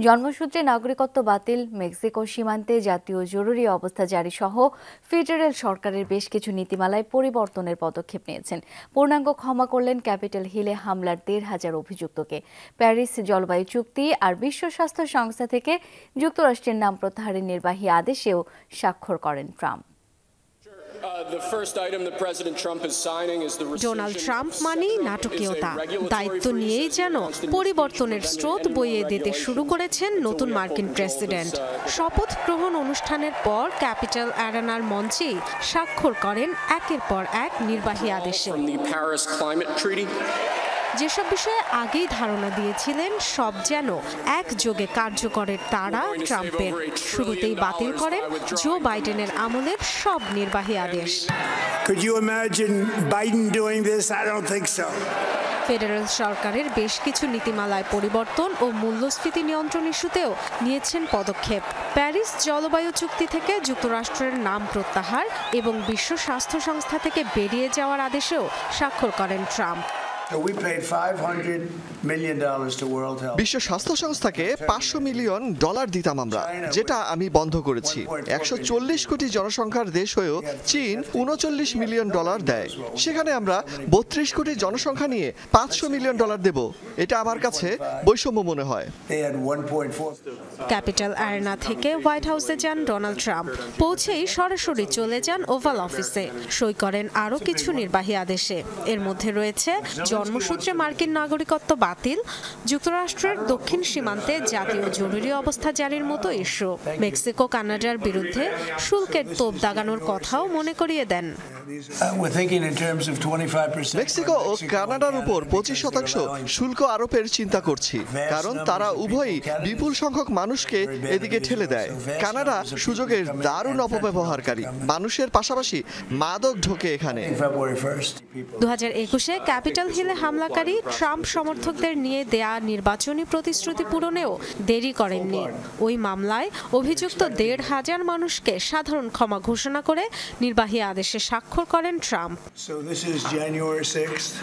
জন্মসূত্রে নাগরিকত্ব বাতিল, মেক্সিকো সীমান্তে জাতীয় জরুরি অবস্থা জারি সহ ফেডারেল সরকারের বেশ কিছু নীতিমালায় পরিবর্তনের পদক্ষেপ নিয়েছেন। পূর্ণাঙ্গ ক্ষমা করলেন ক্যাপিটাল হিলে হামলার ১৫০০ অভিযুক্তকে। প্যারিস জলবায়ু চুক্তি আর বিশ্ব স্বাস্থ্য সংস্থা থেকে যুক্তরাষ্ট্রের নাম প্রত্যাহারের নির্বাহী আদেশেও স্বাক্ষর করেন ট্রাম্প। ডোনাল্ড ট্রাম্প মানেই নাটকীয়তা। দায়িত্ব নিয়েই যেন পরিবর্তনের স্রোত বইয়ে দিতে শুরু করেছেন নতুন মার্কিন প্রেসিডেন্ট। শপথ গ্রহণ অনুষ্ঠানের পর ক্যাপিটাল অ্যারেনার মঞ্চেই স্বাক্ষর করেন একের পর এক নির্বাহী আদেশে। যেসব বিষয়ে আগেই ধারণা দিয়েছিলেন সব যেন একযোগে কার্যকরের তাড়া ট্রাম্পের। শুরুতেই বাতিল করেন জো বাইডেনের আমলের সব নির্বাহী আদেশ। ফেডারেল সরকারের বেশ কিছু নীতিমালায় পরিবর্তন ও মূল্যস্ফীতি নিয়ন্ত্রণ ইস্যুতেও নিয়েছেন পদক্ষেপ। প্যারিস জলবায়ু চুক্তি থেকে যুক্তরাষ্ট্রের নাম প্রত্যাহার এবং বিশ্ব স্বাস্থ্য সংস্থা থেকে বেরিয়ে যাওয়ার আদেশেও স্বাক্ষর করেন ট্রাম্প। বিশ্ব স্বাস্থ্য সংস্থাকে $500 মিলিয়ন দিতাম আমরা, যেটা আমি বন্ধ করেছি। 140 কোটি জনসংখ্যার দেশ হয়েও চীন $39 মিলিয়ন দেয়। সেখানে আমরা 32 কোটি জনসংখ্যা নিয়ে $500 মিলিয়ন দেব। এটা আমার কাছে বৈষম্য মনে হয়। ক্যাপিটাল অ্যারেনা থেকে হোয়াইট হাউসে যান ডোনাল্ড ট্রাম্প। পৌঁছেই সরাসরি চলে যান ওভাল অফিসে। সই করেন আরও কিছু নির্বাহী আদেশে। এর মধ্যে রয়েছে জন্মসূত্রে মার্কিন নাগরিকত্ব বাতিল, যুক্তরাষ্ট্রের দক্ষিণ সীমান্তে জাতীয় জরুরি অবস্থা জারির মতো ইস্যু, মেক্সিকো কানাডার বিরুদ্ধে শুল্কের তোপ দাগানোর কথাও মনে করিয়ে দেন। মেক্সিকো ও কানাডার উপর 25% শুল্ক আরোপের চিন্তা করছি, কারণ তারা উভয়ই বিপুল সংখ্যক মানুষকে এদিকে ঠেলে দেয়। কানাডা সুযোগের দারুণ অপব্যবহারকারী। মানুষের পাশাপাশি মাদক ঢোকে এখানে। 2021-এ ক্যাপিটাল হিলে হামলাকারী ট্রাম্প সমর্থকদের নিয়ে দেয়া নির্বাচনী প্রতিশ্রুতি পূরণেও দেরি করেননি। ওই মামলায় অভিযুক্ত 1,500 মানুষকে সাধারণ ক্ষমা ঘোষণা করে নির্বাহী আদেশে স্বাক্ষর করেন ট্রাম্প।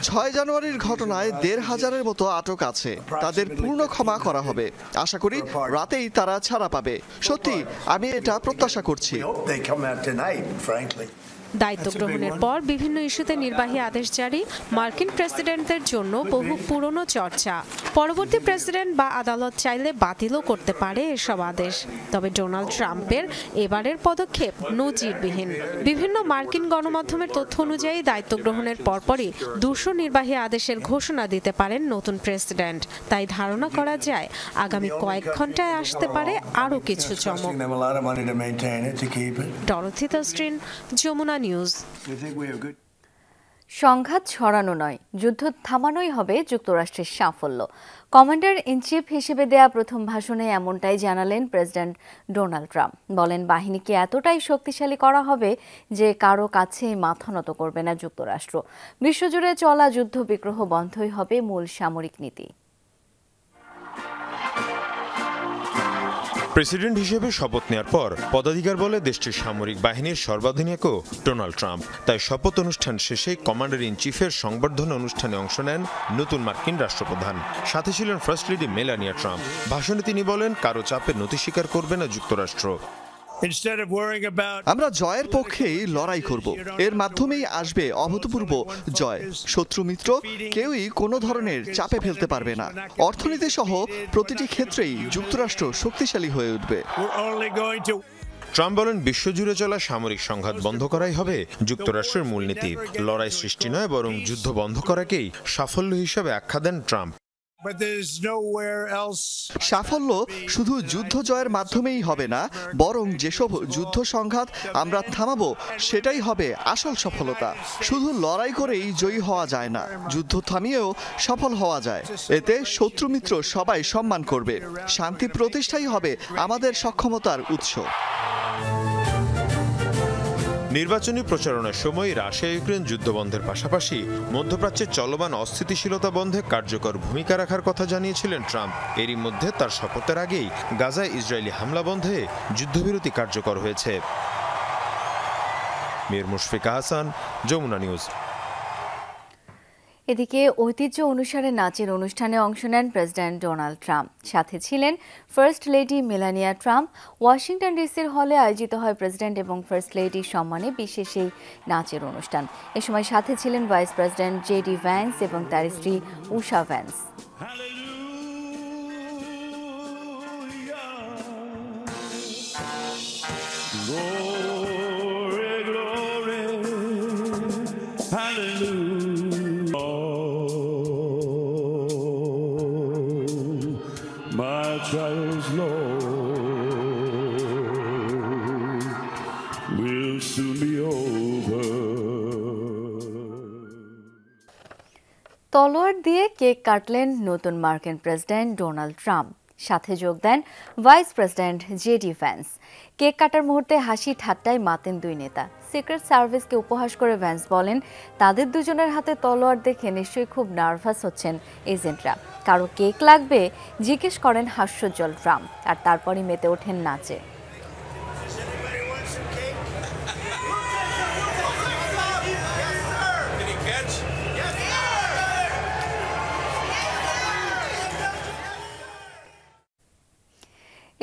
6 জানুয়ারির ঘটনায় 1,500-এর মতো আটক আছে। তাদের পূর্ণ ক্ষমা করা হবে। আশা করি রাতেই তারা ছাড়া পাবে। সত্যি আমি এটা প্রত্যাশা করছি। দায়িত্ব গ্রহণের পর বিভিন্ন ইস্যুতে নির্বাহী আদেশ জারি মার্কিন প্রেসিডেন্টদের জন্য বহু পুরনো চর্চা। পরবর্তী প্রেসিডেন্ট বা আদালত চাইলে বাতিলও করতে পারে এসব আদেশ। তবে ডোনাল্ড ট্রাম্পের এবারের পদক্ষেপ নজিরবিহীন। বিভিন্ন মার্কিন গণমাধ্যমের তথ্য অনুযায়ী দায়িত্ব গ্রহণের পরপরই 200 নির্বাহী আদেশের ঘোষণা দিতে পারেন নতুন প্রেসিডেন্ট। তাই ধারণা করা যায় আগামী কয়েক ঘন্টায় আসতে পারে আরও কিছু চমক। ডরথি তাস্ট্রিন, যমুনা নিউজ। সংঘাত ছড়ানো নয়, যুদ্ধ থামানোই হবে যুক্তরাষ্ট্রের সাফল্য। কমান্ডার ইন চিফ হিসেবে দেয়া প্রথম ভাষণে এমনটাই জানালেন প্রেসিডেন্ট ডোনাল্ড ট্রাম্প। বলেন, বাহিনীকে এতটাই শক্তিশালী করা হবে যে কারো কাছেই মাথা নত করবে না যুক্তরাষ্ট্র। বিশ্বজুড়ে চলা যুদ্ধ বিগ্রহ বন্ধই হবে মূল সামরিক নীতি। প্রেসিডেন্ট হিসেবে শপথ নেওয়ার পর পদাধিকার বলে দেশটির সামরিক বাহিনীর সর্বাধিনায়কও ডোনাল্ড ট্রাম্প। তাই শপথ অনুষ্ঠান শেষে কমান্ডার ইন চিফের সংবর্ধনা অনুষ্ঠানে অংশ নেন নতুন মার্কিন রাষ্ট্রপ্রধান। সাথে ছিলেন ফার্স্ট লেডি মেলানিয়া ট্রাম্প। ভাষণে তিনি বলেন, কারো চাপে নতি স্বীকার করবে না যুক্তরাষ্ট্র। আমরা জয়ের পক্ষেই লড়াই করব। এর মাধ্যমেই আসবে অভূতপূর্ব জয়। শত্রু মিত্র কেউই কোনো ধরনের চাপে ফেলতে পারবে না। অর্থনীতি সহ প্রতিটি ক্ষেত্রেই যুক্তরাষ্ট্র শক্তিশালী হয়ে উঠবে। ট্রাম্প বলেন, বিশ্বজুড়ে চলা সামরিক সংঘাত বন্ধ করাই হবে যুক্তরাষ্ট্রের মূলনীতি। লড়াই সৃষ্টি নয়, বরং যুদ্ধ বন্ধ করাকেই সাফল্য হিসেবে আখ্যা দেন ট্রাম্প। সাফল্য শুধু যুদ্ধ জয়ের মাধ্যমেই হবে না, বরং যেসব যুদ্ধ সংঘাত আমরা থামাবো সেটাই হবে আসল সফলতা। শুধু লড়াই করেই জয়ী হওয়া যায় না, যুদ্ধ থামিয়েও সফল হওয়া যায়। এতে শত্রু মিত্র সবাই সম্মান করবে। শান্তি প্রতিষ্ঠাই হবে আমাদের সক্ষমতার উৎস। নির্বাচনী প্রচারণার সময় রাশিয়া ইউক্রেন যুদ্ধ বন্ধের পাশাপাশি মধ্যপ্রাচ্যের চলমান অস্থিতিশীলতা বন্ধে কার্যকর ভূমিকা রাখার কথা জানিয়েছিলেন ট্রাম্প। এরই মধ্যে তার শপথের আগেই গাজায় ইসরায়েলি হামলা বন্ধে যুদ্ধবিরতি কার্যকর হয়েছে। মীর মুশফিকা হাসান, যমুনা নিউজ। এদিকে ঐতিহ্য অনুসারে নাচের অনুষ্ঠানে অংশ নেন প্রেসিডেন্ট ডোনাল্ড ট্রাম্প, সাথে ছিলেন first lady Melania Trump. Washington ডিসির হলে আয়োজিত হয় প্রেসিডেন্ট এবং ফার্স্ট লেডির সম্মানে বিশেষ এই নাচের অনুষ্ঠান। এ সময় সাথে ছিলেন ভাইস প্রেসিডেন্ট জেডি ভ্যান্স এবং তার স্ত্রী উষা ভ্যান্স। তলোয়ার দিয়ে কেক কাটলেন নতুন মার্কিন প্রেসিডেন্ট ডোনাল্ড ট্রাম্প, সাথে যোগ দেন ভাইস প্রেসিডেন্ট জেডি ভ্যান্স। কেক কাটার মুহূর্তে হাসি ঠাট্টায় মাতেন দুই নেতা। সিক্রেট সার্ভিসকে উপহাস করে ভ্যান্স বলেন, তাদের দুজনের হাতে তলোয়ার দেখে নিশ্চয়ই খুব নার্ভাস হচ্ছেন এজেন্টরা। কারো কেক লাগবে জিজ্ঞেস করেন হাস্যোজ্জ্বল ট্রাম্প, আর তারপরই মেতে ওঠেন নাচে।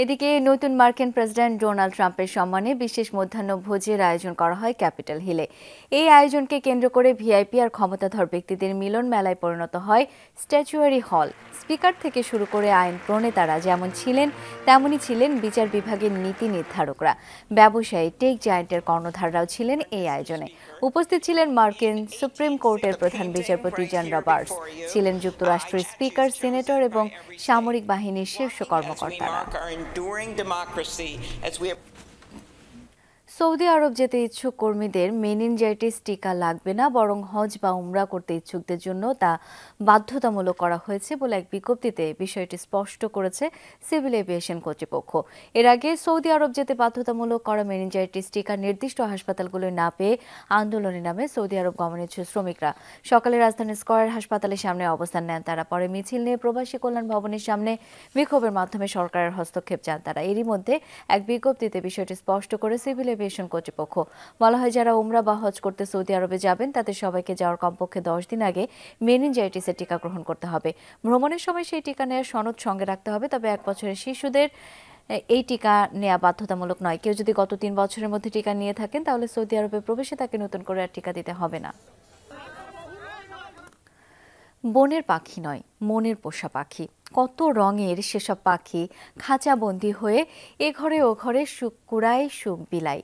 এদিকে নতুন মার্কিন প্রেসিডেন্ট ডোনাল্ড ট্রাম্পের সম্মানে বিশেষ মধ্যাহ্নভোজের আয়োজন করা হয় ক্যাপিটল হিলে। এই আয়োজনকে কেন্দ্র করে ভিআইপি আর ক্ষমতাধর ব্যক্তিদের মিলন মেলায় পরিণত হয় স্ট্যাচুয়ারি হল। স্পিকার থেকে শুরু করে আইন প্রণেতারা যেমন ছিলেন তেমনই ছিলেন বিচার বিভাগের নীতি নির্ধারকরা, ব্যবসায়ী, টেক জায়ান্টের কর্ণধাররাও ছিলেন এই আয়োজনে। উপস্থিত ছিলেন মার্কিন সুপ্রিম কোর্টের প্রধান বিচারপতি জন রবার্টস, ছিলেন যুক্তরাষ্ট্রের স্পিকার, সিনেটর এবং সামরিক বাহিনীর শীর্ষ কর্মকর্তারা। সৌদি আরব যেতে ইচ্ছুক কর্মীদের মেনিনজাইটিস টিকা লাগবে না, বরং হজ বা উমরা করতে ইচ্ছুকদের জন্য তা বাধ্যতামূলক করা হয়েছে বলে এক বিজ্ঞপ্তিতে বিষয়টি স্পষ্ট করেছে সিভিল এভিয়েশন কর্তৃপক্ষ। এর আগে সৌদি আরব যেতে বাধ্যতামূলক করা মেনিনজাইটিস টিকা নির্দিষ্ট হাসপাতালগুলো না পেয়ে আন্দোলনে নামে সৌদি আরব গমন ইচ্ছুক শ্রমিকরা। সকালে রাজধানীর স্কয়ার হাসপাতালের সামনে অবস্থান নেন তারা। পরে মিছিল নিয়ে প্রবাসী কল্যাণ ভবনের সামনে বিক্ষোভের মাধ্যমে সরকারের হস্তক্ষেপ চান তারা। এরই মধ্যে এক বিজ্ঞপ্তিতে বিষয়টি স্পষ্ট করে সিভিল এভিয়েশন কর্তৃপক্ষ বলা হয়, যারা উমরা বা হজ করতে সৌদি আরবে যাবেন তাদের সবাইকে যাওয়ার কমপক্ষে 10 দিন আগে মেনিনজাইটিসের টিকা গ্রহণ করতে হবে। ভ্রমণের সময় সেই টিকা নেওয়ার সনদ সঙ্গে রাখতে হবে। তবে 1 বছরের শিশুদের এই টিকা নেওয়া বাধ্যতামূলক নয়। কেউ যদি গত 3 বছরের মধ্যে টিকা নিয়ে থাকেন তাহলে সৌদি আরবে প্রবেশে তাকে নতুন করে আর টিকা দিতে হবে না। বনের পাখি নয়, মনের পোষা পাখি। কত রঙের সেসব পাখি খাঁচাবন্দি হয়ে এ ঘরে ও ঘরে সুখ কুড়ায়, সুখ বিলায়।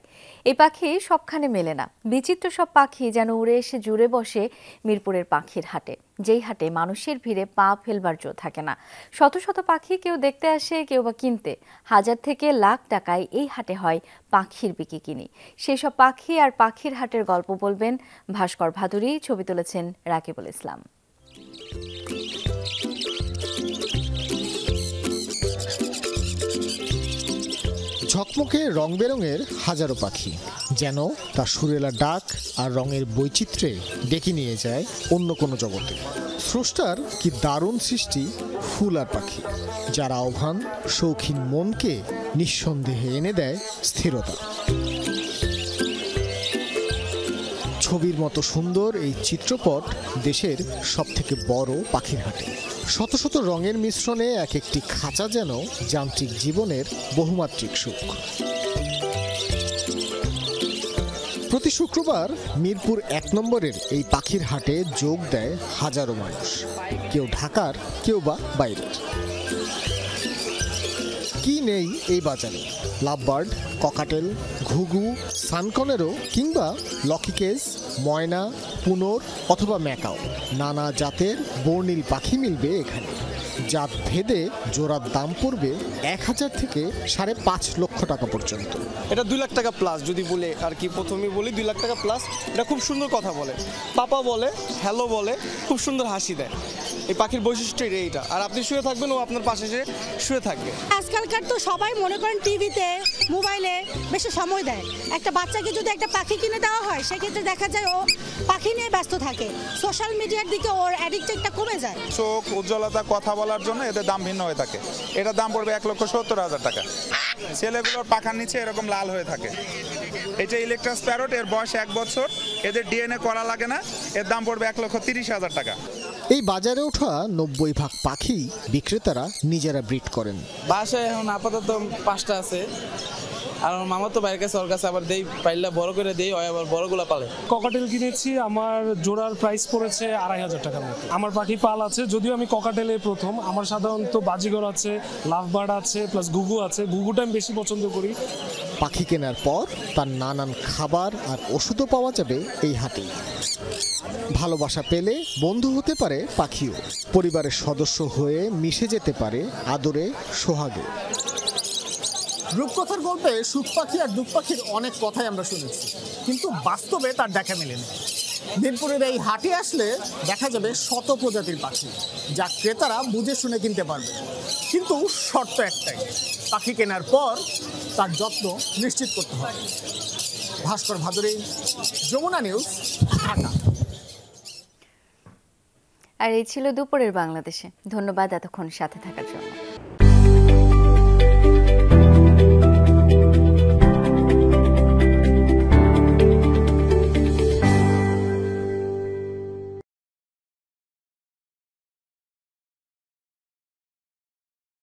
এই পাখি সবখানে মেলে না। বিচিত্র সব পাখি যেন উড়ে এসে জুড়ে বসে মিরপুরের পাখির হাটে, যেই হাটে মানুষের ভিড়ে পা ফেলবার জো থাকে না। শত শত পাখি কেউ দেখতে আসে, কেউ বা কিনতে। 1000 থেকে লাখ টাকায় এই হাটে হয় পাখির বিকিকিনি। সেই সব পাখি আর পাখির হাটের গল্প বলবেন ভাস্কর ভাদুরী, ছবি তুলেছেন রাকিবুল ইসলাম। ঝকমকে রং বেরঙের হাজারো পাখি যেন তার সুরেলা ডাক আর রঙের বৈচিত্র্যে ডেকে নিয়ে যায় অন্য কোনো জগতে। স্রষ্টার কি দারুণ সৃষ্টি ফুল আর পাখি, যার আহ্বান শৌখিন মনকে নিঃসন্দেহে এনে দেয় স্থিরতা। ছবির মতো সুন্দর এই চিত্রপট দেশের সবথেকে বড় পাখির হাটে। শত শত রঙের মিশ্রণে এক একটি খাঁচা যেন যান্ত্রিক জীবনের বহুমাত্রিক সুখ। প্রতি শুক্রবার মিরপুর 1 নম্বরের এই পাখির হাটে যোগ দেয় হাজারো মানুষ, কেউ ঢাকার, কেউ বা বাইরের। কি নেই এই বাজারে? লাভবার্ড, ককাটেল, ঘুঘু, সানকনেরো কিংবা লকিকেজ, ময়না, পুনর অথবা ম্যাকাও, নানা জাতের বর্ণিল পাখি মিলবে এখানে। জাত ভেদে জোড়ার দাম পড়বে 1000 থেকে 5.5 লক্ষ টাকা পর্যন্ত। এটা 2 লাখ টাকা প্লাস, যদি বলে আর কি প্রথমেই বলি 2 লাখ টাকা প্লাস। এটা খুব সুন্দর কথা বলে, পাপা বলে, হ্যালো বলে, খুব সুন্দর হাসি দেয়। এই পাখির বৈশিষ্ট্য এইটা। আর আপনি শুয়ে থাকবেন, ও আপনার পাশে এসে শুয়ে থাকবে। আজকালকার তো সবাই মনে করেন টিভিতে, মোবাইলে বেশি সময় দেয়। একটা বাচ্চাকে যদি একটা পাখি কিনে দেওয়া হয়, সেক্ষেত্রে দেখা যায় ও পাখি নিয়ে ব্যস্ত থাকে। সোশ্যাল মিডিয়ার দিকে ওর অ্যাডিক্টেডটা কমে যায়। চোখ, উজ্জ্বলতা, কথা বলার জন্য এদের দাম ভিন্ন হয়ে থাকে। এটার দাম পড়বে 1,70,000 টাকা। ছেলেগুলোর পাখার নিচে এরকম লাল হয়ে থাকে। এটা ইলেকট্রাস প্যারট, এর বয়স 1 বছর, এদের ডিএনএ করা লাগে না, এর দাম পড়বে 1,30,000 টাকা। এই বাজারে ওঠা 90% পাখি বিক্রেতারা নিজেরা ব্রিড করেন। বাসায় এখন আপাতত 5টা আছে, আর আমার মামা তো বাইরের কাছে, ওর কাছে আবার দেই, পাইলা বড় করে দেই, ওই আবার বড়গুলা পালে। ককাটেল কিনেছি, আমার জোড়ার প্রাইস পড়েছে 2,500 টাকার মতো। আমার পাখি পাল আছে, যদিও আমি ককাটেলে প্রথম। আমার সাধারণত বাজিগর আছে, লাভবার্ড আছে, প্লাস ঘুঘু আছে। ঘুঘুটা আমি বেশি পছন্দ করি। পাখি কেনার পর তার নানান খাবার আর ওষুধও পাওয়া যাবে এই হাটেই। ভালোবাসা পেলে বন্ধু হতে পারে পাখিও, পরিবারের সদস্য হয়ে মিশে যেতে পারে আদরে সোহাগে। রূপকথার গল্পে সুখ পাখি আর দুঃখ পাখির অনেক কথাই আমরা শুনেছি, কিন্তু বাস্তবে তার দেখা মেলেনি। দিনপুরের এই হাটে আসলে দেখা যাবে শত প্রজাতির পাখি, যা ক্রেতারা বুঝে শুনে কিনতে পারবে। কিন্তু শর্ত একটাই, পাখি কেনার পর তার যত্ন নিশ্চিত করতে হবে। ভাস্কর ভাদুরী, যমুনা নিউজ, ঢাকা। আর এই ছিল দুপুরের বাংলাদেশে। ধন্যবাদ এতক্ষণ সাথে থাকার জন্য।